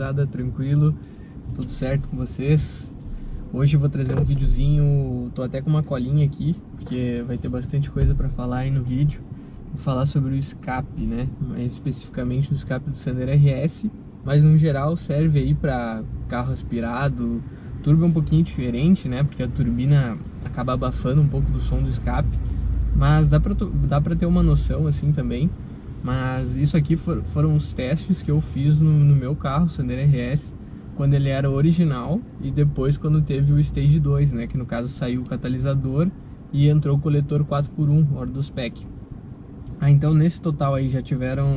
gurizada? Tranquilo? Tudo certo com vocês? Hoje eu vou trazer um videozinho, tô até com uma colinha aqui, porque vai ter bastante coisa pra falar aí no vídeo. Vou falar sobre o escape, né? Mais especificamente do escape do Sandero RS, mas no geral serve aí pra carro aspirado. Turbo é um pouquinho diferente, né? Porque a turbina acaba abafando um pouco do som do escape, mas dá pra ter uma noção assim também. Mas isso aqui foram os testes que eu fiz no meu carro, Sandero RS, quando ele era original e depois quando teve o Stage 2, né? Que no caso saiu o catalisador e entrou o coletor 4x1, hora dos PEC. Então nesse total aí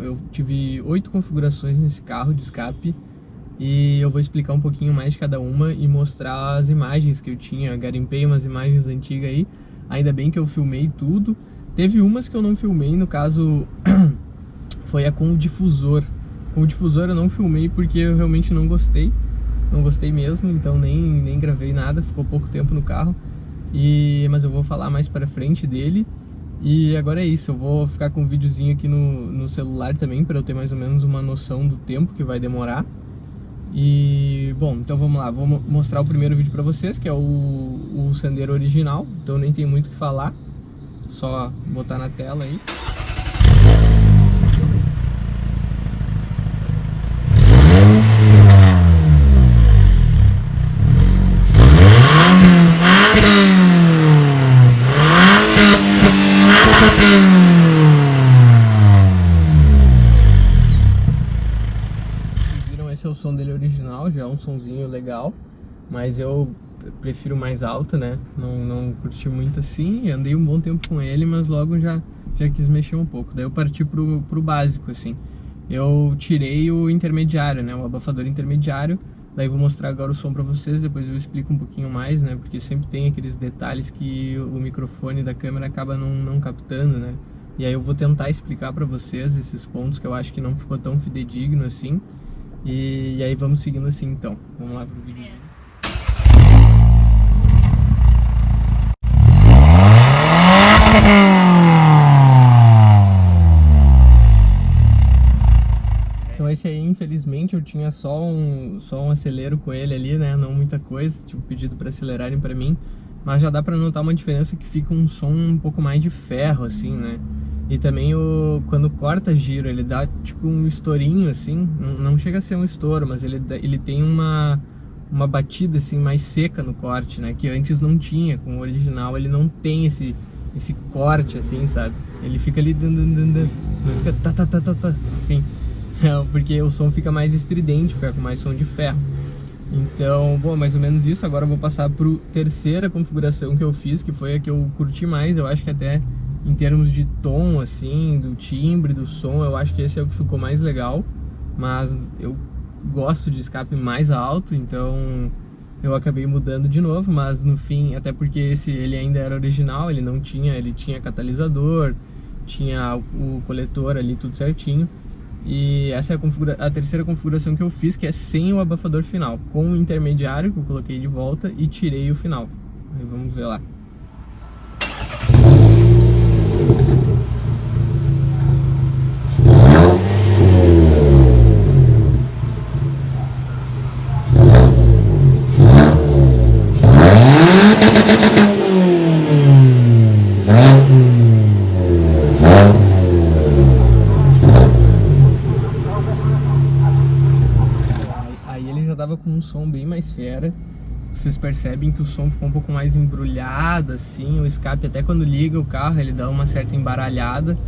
eu tive 8 configurações nesse carro de escape. E eu vou explicar um pouquinho mais de cada uma e mostrar as imagens que eu tinha. Garimpei umas imagens antigas aí, ainda bem que eu filmei tudo. Teve umas que eu não filmei, no caso foi a com o difusor. Com o difusor eu não filmei porque eu realmente não gostei. Não gostei mesmo, então nem gravei nada, ficou pouco tempo no carro. Mas eu vou falar mais pra frente dele. E agora é isso, eu vou ficar com um videozinho aqui no celular também, pra eu ter mais ou menos uma noção do tempo que vai demorar. E, bom, então vamos lá, vou mostrar o primeiro vídeo pra vocês, que é o Sandero original. Então nem tem muito o que falar, só botar na tela aí. Esse é o som dele original, já é um sonzinho legal, mas eu prefiro mais alto, né? Não curti muito assim, andei um bom tempo com ele, mas logo já quis mexer um pouco. Daí eu parti pro básico, assim. Eu tirei o intermediário, né? O abafador intermediário. Daí vou mostrar agora o som pra vocês, depois eu explico um pouquinho mais, né? Porque sempre tem aqueles detalhes que o microfone da câmera acaba não captando, né? E aí eu vou tentar explicar pra vocês esses pontos que eu acho que não ficou tão fidedigno assim. E aí vamos seguindo assim então. Vamos lá pro vídeo. Então esse aí, infelizmente, eu tinha só um acelero com ele ali, né? Não muita coisa, tipo pedido para acelerarem para mim. Mas já dá para notar uma diferença que fica um som um pouco mais de ferro, assim, né? E também quando corta giro, ele dá tipo um estourinho assim, não chega a ser um estouro, mas ele tem uma batida assim mais seca no corte, né? Que antes não tinha, com o original ele não tem esse corte assim, sabe? Ele fica ali, fica tá, assim, porque o som fica mais estridente, fica com mais som de ferro. Então, bom, mais ou menos isso. Agora eu vou passar pro terceira configuração que eu fiz, que foi a que eu curti mais, eu acho que até em termos de tom, assim, do timbre, do som, eu acho que esse é o que ficou mais legal. Mas eu gosto de escape mais alto, então eu acabei mudando de novo. Mas no fim, até porque ele ainda era original, ele tinha catalisador, tinha o coletor ali, tudo certinho. E essa é a terceira configuração que eu fiz, que é sem o abafador final, com o intermediário que eu coloquei de volta e tirei o final. Aí vamos ver lá. Com um som bem mais fera. Vocês percebem que o som ficou um pouco mais embrulhado assim, o escape até quando liga o carro ele dá uma certa embaralhada.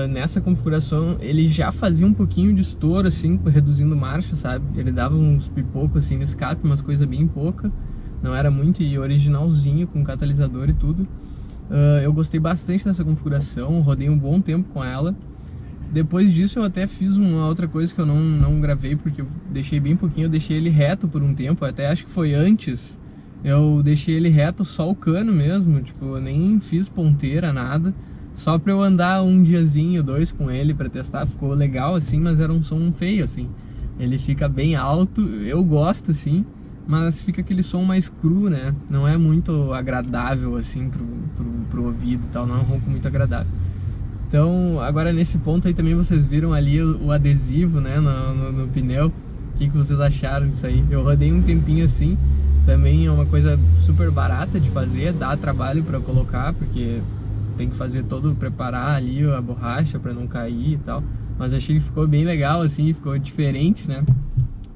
Nessa configuração ele já fazia um pouquinho de estouro assim, reduzindo marcha, sabe? Ele dava uns pipocos assim no escape, umas coisas bem pouca, não era muito, e originalzinho com catalisador e tudo. Eu gostei bastante dessa configuração, rodei um bom tempo com ela. Depois disso eu até fiz uma outra coisa que eu não gravei, porque eu deixei bem pouquinho, eu deixei ele reto por um tempo, até acho que foi antes, eu deixei ele reto só o cano mesmo, tipo, eu nem fiz ponteira, nada, só pra eu andar um diazinho, 2 com ele pra testar, ficou legal assim, mas era um som feio assim, ele fica bem alto, eu gosto assim, mas fica aquele som mais cru, né, não é muito agradável assim pro ouvido e tal, não é um ronco muito agradável. Então, agora nesse ponto aí também vocês viram ali o adesivo, né, no pneu, que que vocês acharam disso aí. Eu rodei um tempinho assim, também é uma coisa super barata de fazer, dá trabalho para colocar, porque tem que fazer todo, preparar ali a borracha para não cair e tal. Mas achei que ficou bem legal assim, ficou diferente, né?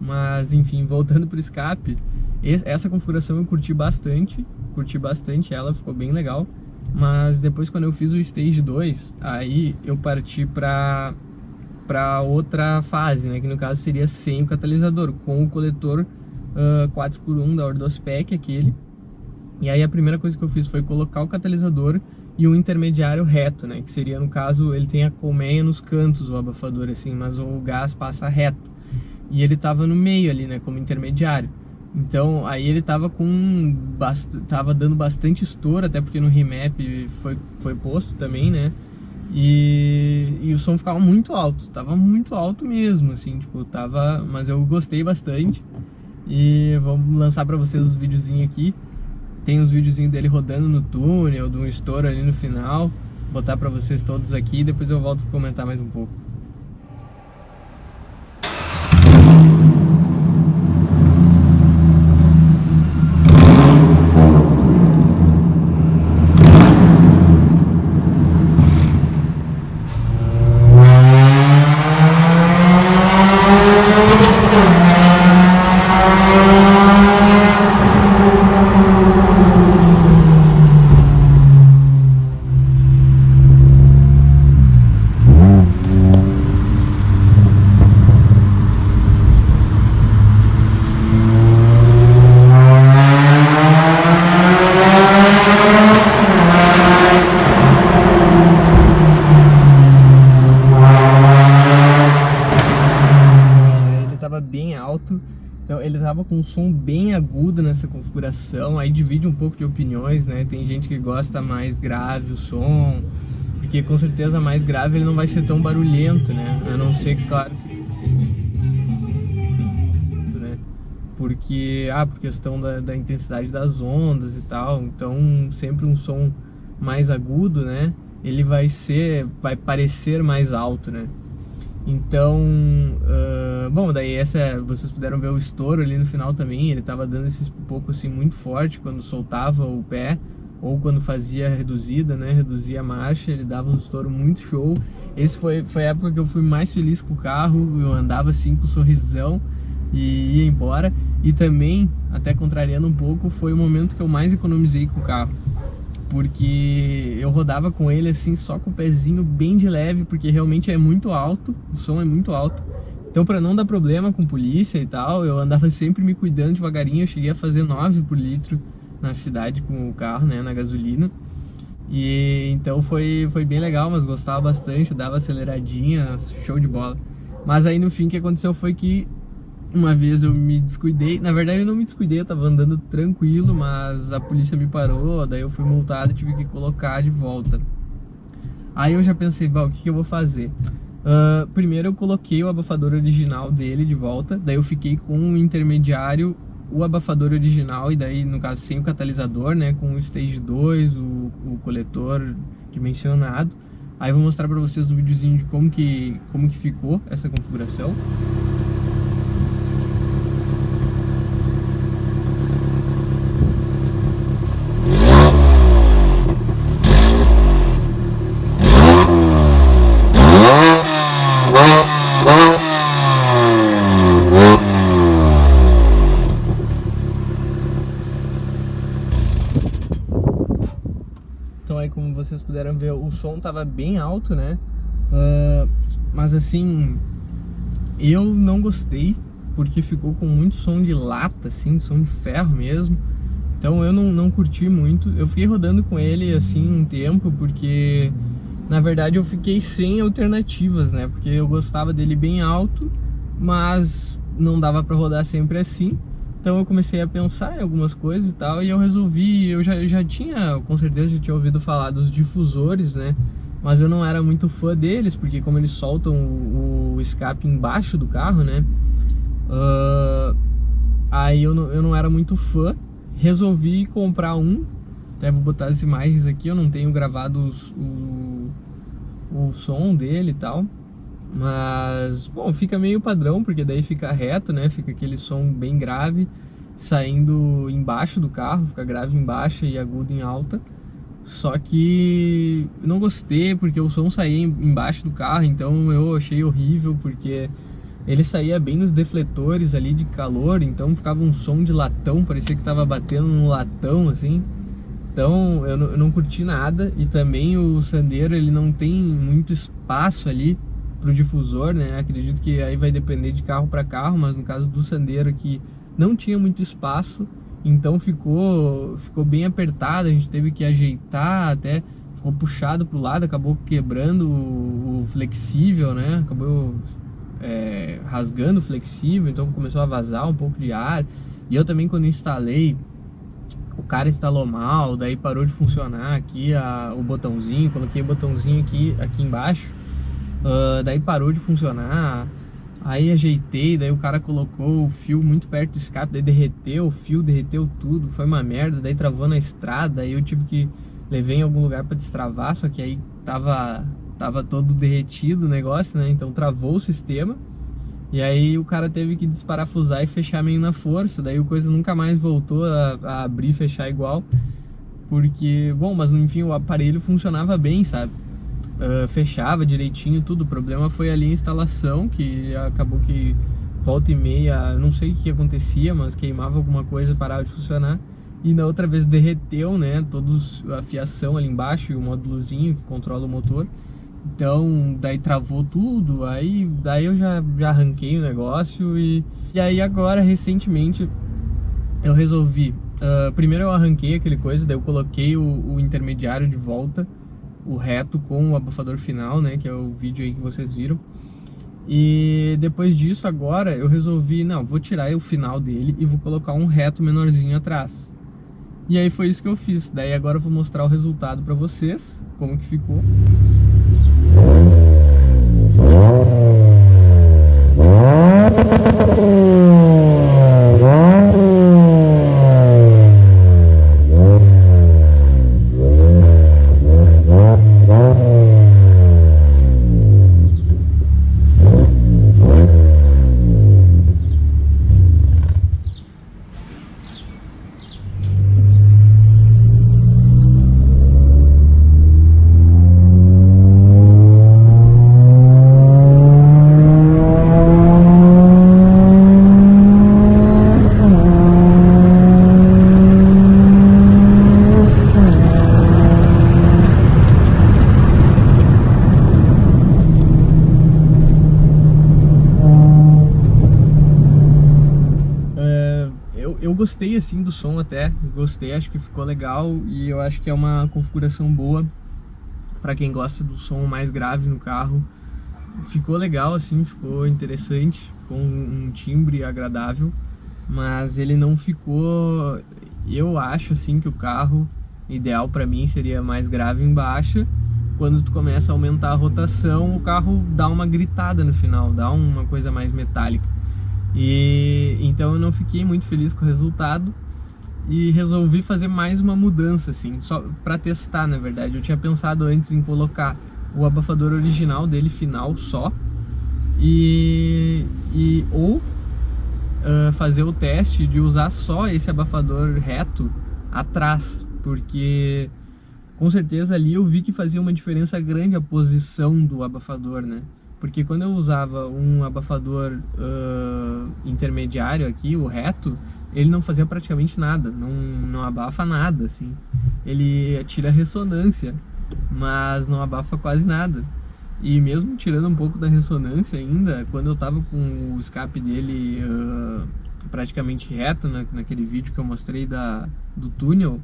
Mas enfim, voltando pro escape, essa configuração eu curti bastante ela, ficou bem legal. Mas depois, quando eu fiz o Stage 2, aí eu parti pra outra fase, né? Que no caso seria sem o catalisador, com o coletor 4x1 da Ordospec, aquele. E aí a primeira coisa que eu fiz foi colocar o catalisador e um intermediário reto, né? Que seria, no caso, ele tem a colmeia nos cantos, o abafador, assim, mas o gás passa reto. E ele tava no meio ali, né? Como intermediário. Então, aí ele tava tava dando bastante estouro, até porque no remap foi posto também, né? E o som ficava muito alto, tava muito alto mesmo, assim, tipo, tava... Mas eu gostei bastante. E vou lançar pra vocês os videozinhos aqui. Tem uns videozinhos dele rodando no túnel, de um estouro ali no final. Vou botar pra vocês todos aqui e depois eu volto pra comentar mais um pouco. Bem alto, então ele tava com um som bem agudo nessa configuração. Aí divide um pouco de opiniões, né? Tem gente que gosta mais grave o som, porque com certeza mais grave ele não vai ser tão barulhento, né? A não ser, claro, né? Porque, por questão da intensidade das ondas e tal. Então sempre um som mais agudo, né? Ele vai parecer mais alto, né? Então, bom, daí vocês puderam ver o estouro ali no final também. Ele tava dando esse pouco assim muito forte quando soltava o pé, ou quando fazia reduzida, né, reduzia a marcha, ele dava um estouro muito show. Esse foi a época que eu fui mais feliz com o carro. Eu andava assim com um sorrisão e ia embora. E também, até contrariando um pouco, foi o momento que eu mais economizei com o carro, porque eu rodava com ele assim, só com o pezinho bem de leve, porque realmente é muito alto, o som é muito alto. Então, para não dar problema com polícia e tal, eu andava sempre me cuidando devagarinho. Eu cheguei a fazer 9 por litro na cidade com o carro, né, na gasolina. E então foi bem legal, mas gostava bastante, dava aceleradinha, show de bola. Mas aí no fim o que aconteceu foi que uma vez eu me descuidei. Na verdade eu não me descuidei, eu tava andando tranquilo, mas a polícia me parou, daí eu fui multado e tive que colocar de volta. Aí eu já pensei, o que eu vou fazer? Primeiro eu coloquei o abafador original dele de volta, daí eu fiquei com o intermediário, o abafador original, e daí no caso sem o catalisador, né, com o Stage 2, o coletor dimensionado. Aí eu vou mostrar pra vocês um videozinho de como que ficou essa configuração. Então aí, como vocês puderam ver, o som tava bem alto, né? Mas assim, eu não gostei, porque ficou com muito som de lata, assim, som de ferro mesmo. Então eu não curti muito. Eu fiquei rodando com ele assim um tempo, porque na verdade eu fiquei sem alternativas, né? Porque eu gostava dele bem alto, mas não dava pra rodar sempre assim. Então eu comecei a pensar em algumas coisas e tal, e eu resolvi, eu já tinha, com certeza já tinha ouvido falar dos difusores, né? Mas eu não era muito fã deles, porque como eles soltam o escape embaixo do carro, né? Aí eu não era muito fã. Resolvi comprar um. Até vou botar as imagens aqui, eu não tenho gravado o som dele e tal. Mas, bom, fica meio padrão, porque daí fica reto, né? Fica aquele som bem grave saindo embaixo do carro, fica grave em baixa e agudo em alta. Só que eu não gostei porque o som saía embaixo do carro, então eu achei horrível, porque ele saía bem nos defletores ali de calor, então ficava um som de latão, parecia que tava batendo num latão, assim. Então eu não curti nada. E também o Sandero, ele não tem muito espaço ali pro difusor, né? Acredito que aí vai depender de carro para carro, mas no caso do Sandero aqui não tinha muito espaço, então ficou bem apertado, a gente teve que ajeitar, até ficou puxado pro lado, acabou quebrando o flexível, né? Acabou rasgando o flexível, então começou a vazar um pouco de ar. E eu também, quando instalei, o cara instalou mal, daí parou de funcionar aqui o botãozinho, coloquei o botãozinho aqui embaixo, daí parou de funcionar. Aí ajeitei, daí o cara colocou o fio muito perto do escape, daí derreteu o fio, derreteu tudo, foi uma merda, daí travou na estrada, aí eu tive que levar em algum lugar para destravar, só que aí tava todo derretido o negócio, né? Então travou o sistema. E aí o cara teve que desparafusar e fechar meio na força, daí o coisa nunca mais voltou a abrir e fechar igual. Porque, bom, mas enfim, o aparelho funcionava bem, sabe? Fechava direitinho tudo, o problema foi ali a instalação, que acabou que volta e meia, não sei o que acontecia, mas queimava alguma coisa, parava de funcionar. E na outra vez derreteu, né, a fiação ali embaixo e o módulozinho que controla o motor. Então, daí travou tudo, daí eu já arranquei o negócio e aí agora, recentemente, eu resolvi, primeiro eu arranquei aquele coisa, daí eu coloquei o intermediário de volta, o reto com o abafador final, né, que é o vídeo aí que vocês viram. E depois disso agora eu resolvi, não, vou tirar o final dele e vou colocar um reto menorzinho atrás. E aí foi isso que eu fiz, daí agora eu vou mostrar o resultado pra vocês, como que ficou. Eu gostei assim do som, até gostei, acho que ficou legal e eu acho que é uma configuração boa para quem gosta do som mais grave no carro. Ficou legal assim, ficou interessante, ficou um timbre agradável, mas ele não ficou, eu acho assim que o carro ideal para mim seria mais grave em baixa. Quando tu começa a aumentar a rotação, o carro dá uma gritada no final, dá uma coisa mais metálica. E então eu não fiquei muito feliz com o resultado e resolvi fazer mais uma mudança, assim, só para testar, na verdade. Eu tinha pensado antes em colocar o abafador original dele final só ou fazer o teste de usar só esse abafador reto atrás, porque com certeza ali eu vi que fazia uma diferença grande a posição do abafador, né? Porque quando eu usava um abafador intermediário aqui, o reto, ele não fazia praticamente nada, não abafa nada, assim. Ele tira ressonância, mas não abafa quase nada. E mesmo tirando um pouco da ressonância ainda, quando eu tava com o escape dele praticamente reto, né, naquele vídeo que eu mostrei do túnel,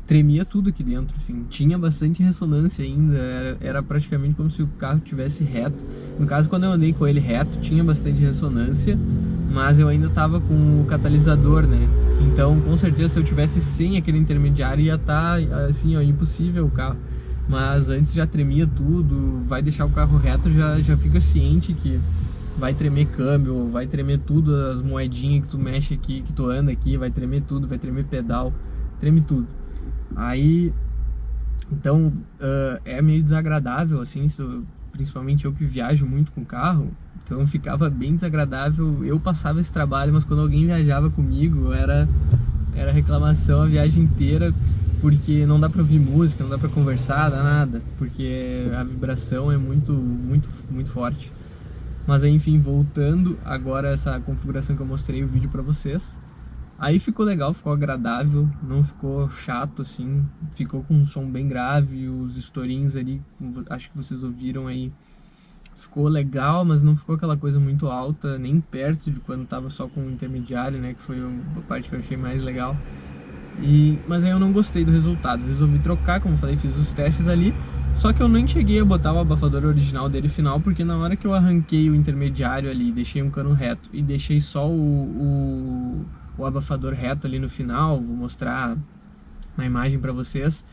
tremia tudo aqui dentro, assim, tinha bastante ressonância ainda, era praticamente como se o carro tivesse reto. No caso, quando eu andei com ele reto, tinha bastante ressonância, mas eu ainda tava com o catalisador, né? Então, com certeza, se eu tivesse sem aquele intermediário, ia estar, assim, ó, impossível o carro. Mas antes já tremia tudo, vai deixar o carro reto, já fica ciente que vai tremer câmbio, vai tremer tudo, as moedinhas que tu mexe aqui, que tu anda aqui, vai tremer tudo, vai tremer pedal, treme tudo. Aí, então, é meio desagradável, assim, principalmente eu que viajo muito com carro, então ficava bem desagradável. Eu passava esse trabalho, mas quando alguém viajava comigo, era reclamação a viagem inteira, porque não dá pra ouvir música, não dá pra conversar, dá nada, porque a vibração é muito forte. Mas aí, enfim, voltando agora a essa configuração que eu mostrei o vídeo pra vocês, aí ficou legal, ficou agradável, não ficou chato assim, ficou com um som bem grave, os estourinhos ali, acho que vocês ouviram aí, ficou legal, mas não ficou aquela coisa muito alta, nem perto de quando tava só com o intermediário, né, que foi a parte que eu achei mais legal. Mas aí eu não gostei do resultado, resolvi trocar, como eu falei, fiz os testes ali, só que eu nem cheguei a botar o abafador original dele final, porque na hora que eu arranquei o intermediário ali, deixei um cano reto e deixei só o abafador reto ali no final, vou mostrar uma imagem pra vocês,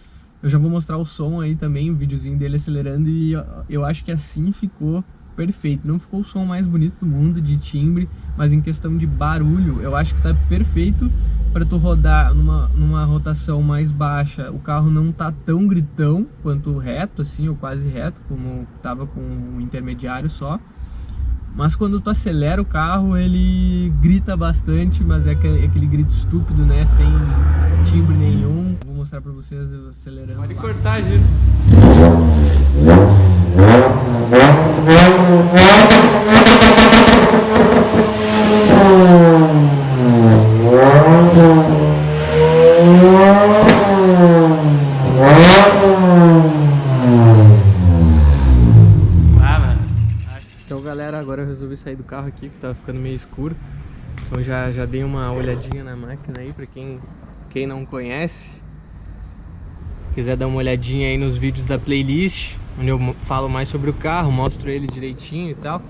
eu já vou mostrar o som aí também, o videozinho dele acelerando, e eu acho que assim ficou perfeito. Não ficou o som mais bonito do mundo de timbre, mas em questão de barulho, eu acho que tá perfeito para tu rodar numa rotação mais baixa. O carro não tá tão gritão quanto reto, assim, ou quase reto, como tava com o intermediário só. Mas quando tu acelera o carro, ele grita bastante, mas é aquele grito estúpido, né, sem timbre nenhum. Vou mostrar pra vocês eu acelerando. Pode cortar, Giro. Então galera, agora eu resolvi sair do carro aqui, que tava ficando meio escuro. Então já dei uma olhadinha na máquina aí, pra quem não conhece. Quiser dar uma olhadinha aí nos vídeos da playlist, onde eu falo mais sobre o carro, mostro ele direitinho e tal.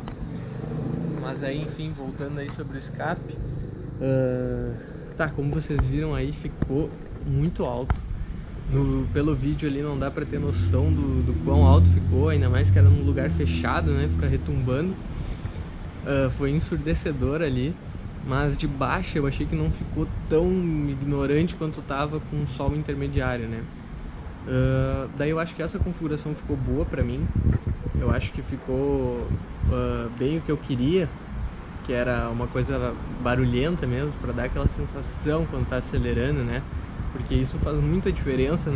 Mas aí, enfim, voltando aí sobre o escape, tá, como vocês viram aí, ficou muito alto. Pelo vídeo ali não dá pra ter noção do quão alto ficou, ainda mais que era num lugar fechado, né, fica retumbando. Foi ensurdecedor ali, mas de baixo eu achei que não ficou tão ignorante quanto tava com só o intermediário, né. Daí eu acho que essa configuração ficou boa pra mim, eu acho que ficou bem o que eu queria, que era uma coisa barulhenta mesmo, pra dar aquela sensação quando tá acelerando, né, porque isso faz muita diferença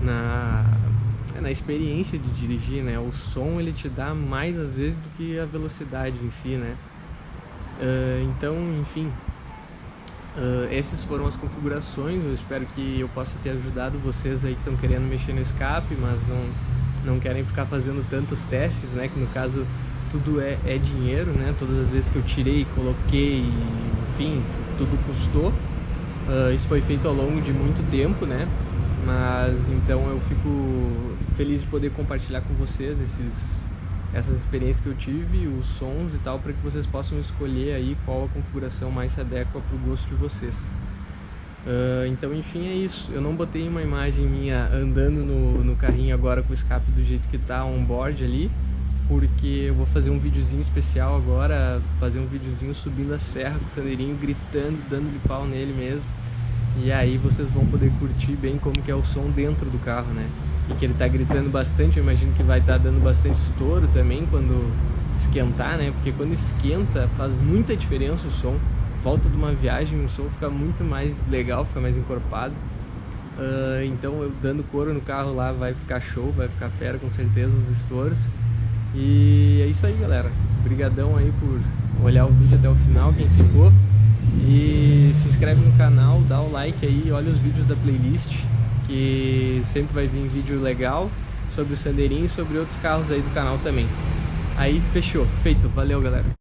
na experiência de dirigir, né, o som ele te dá mais às vezes do que a velocidade em si, né. Então, enfim, essas foram as configurações. Eu espero que eu possa ter ajudado vocês aí que estão querendo mexer no escape, mas não querem ficar fazendo tantos testes, né, que no caso tudo é dinheiro, né, todas as vezes que eu tirei, coloquei, enfim, tudo custou. Isso foi feito ao longo de muito tempo, né, mas então eu fico feliz de poder compartilhar com vocês essas experiências que eu tive, os sons e tal, para que vocês possam escolher aí qual a configuração mais se adequa para o gosto de vocês. Então, enfim, é isso. Eu não botei uma imagem minha andando no carrinho agora com o escape do jeito que tá on-board ali, porque eu vou fazer um videozinho especial agora, fazer um videozinho subindo a serra com o Sandeirinho, gritando, dando-lhe pau nele mesmo. E aí vocês vão poder curtir bem como que é o som dentro do carro, né? E que ele tá gritando bastante, eu imagino que vai estar dando bastante estouro também quando esquentar, né? Porque quando esquenta faz muita diferença o som. Volta de uma viagem, o som fica muito mais legal, fica mais encorpado. Então eu dando couro no carro lá vai ficar show, vai ficar fera com certeza os estouros. E é isso aí, galera. Obrigadão aí por olhar o vídeo até o final, quem ficou. E se inscreve no canal, dá o like aí, olha os vídeos da playlist, que sempre vai vir vídeo legal sobre o Sandeirinho e sobre outros carros aí do canal também. Aí fechou, feito, valeu galera.